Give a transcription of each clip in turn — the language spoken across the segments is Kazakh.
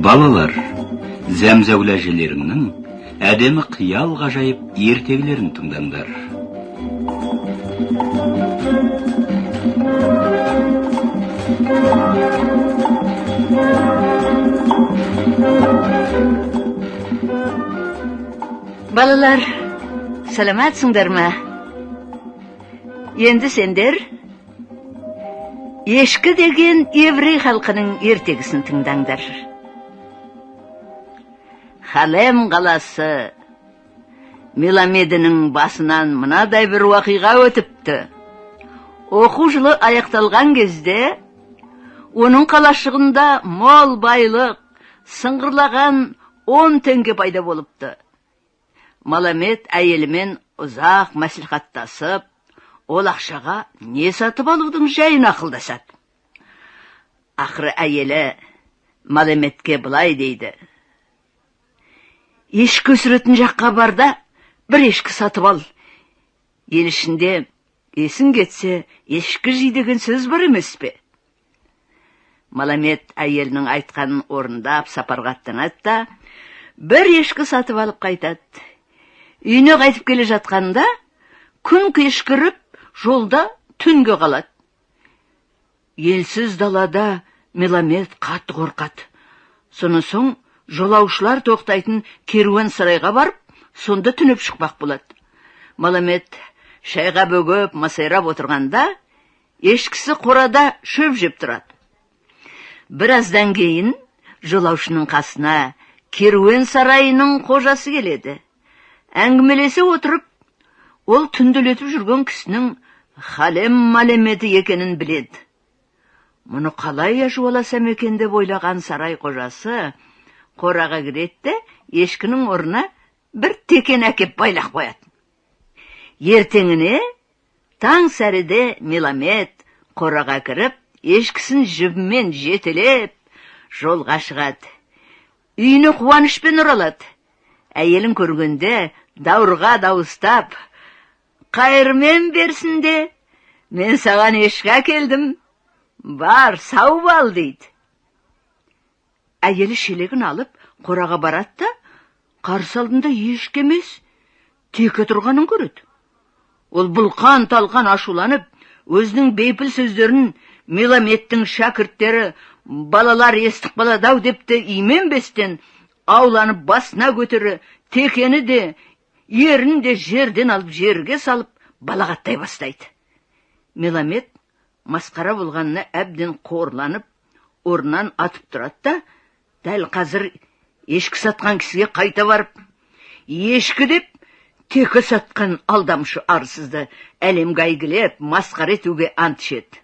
Балалар, зәмзәулә әжелеріңнің әдемі қиял ғажайып ертегілерін тыңдаңдар. Балалар, саламатсыңдар ма? Енді сендер ешкі деген еврей халқының ертегісін тыңдаңдар. Халем қаласы Меламедінің басынан мынадай бір уақиға өтіпті. Оқу жылы аяқталған кезде оның қалашығында мол байлық, сыңғырлаған 10 теңге пайда болыпты. Маламед әйелімен ұзақ мәслихаттасып, ол ақшаға не сатып алудың жайын ақылдасады. Ақыры әйелі Маламедке былай дейді: ешкі өсіретін жаққа барда бір ешкі сатып ал. Ел ішінде есің кетсе, ешкі жей деген сөз бар емес пе? Маламед әйелінің айтқанын орындап сапарға аттанады да бір ешкі сатып алып қайтады. Үйіне қайтып келе жатқанда күн кешкіріп, жолда түнге қалады. Елсіз далада Меламед қатты қорқады. Соны соң жолаушылар тоқтайтын керуен сарайға барып, сонда түнеп шықпақ болады. Маламед шайға бөгіп, масайрап отырғанда, ешкісі қорада шөп жеп тұрады. Біраздан кейін жолаушының қасына керуен сарайының қожасы келеді. Әңгімелесе отырып, ол түнделетіп жүрген кісінің Халем Малемеді екенін біледі. Мұны қалай ажуаласам екен деп ойлаған сарай қожасы қораға кіреді, ешкінің орнына бір текен әкеп байлақ қояды. Ертеңіне таң сәріде Меламед қораға кіріп, ешкісін жібімен жетелеп жолға шығады. Үйіне қуанышпен оралады. Әйелін көргенде даурға дауыстап: қайырмен берсін де, мен саған ешкі әкелдім, бар, сау бол дейді. Әйелі шелегін алып қораға барады да, қарсы алдында ешкі емес, теке тұрғанын көреді. Ол бұлқан-талқан ашуланып, өзінің бейпіл сөздерін Меламедтің шәкірттері балалар естік баладау депті именбестен ауланып басына көтері, текені де, ерін де жерден алып жерге салып балағаттай бастайды. Меламед масқара болғанына әбден қорланып, орнынан атып тұрады да, дәл қазір ешкі сатқан кісіге қайта барып, ешкі деп теке сатқан алдамшы арсызды әлемге әйгілеп, масқара етуге ант ішеді.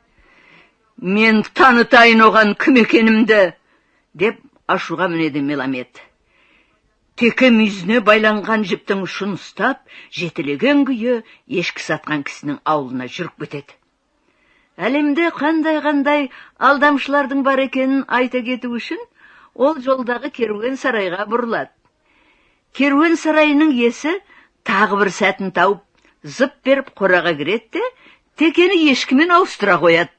Мен танытайын оған кім екенімді, деп ашуға мінеді Меламед. Теке мүйізіне байланған жіптің ұшын ұстап, жетелеген күйі ешкі сатқан кісінің аулына жүріп кетеді. Әлемде қандай алдамшылардың бар екенін айта кету үшін, ол жолдағы керуен сарайға бұрылады. Керуен сарайының иесі тағы бір сәтін тауып, зып беріп қораға кіреді де, текені ешкімен ауыстыра қояды.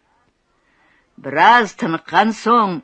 Біраз тыныққан соң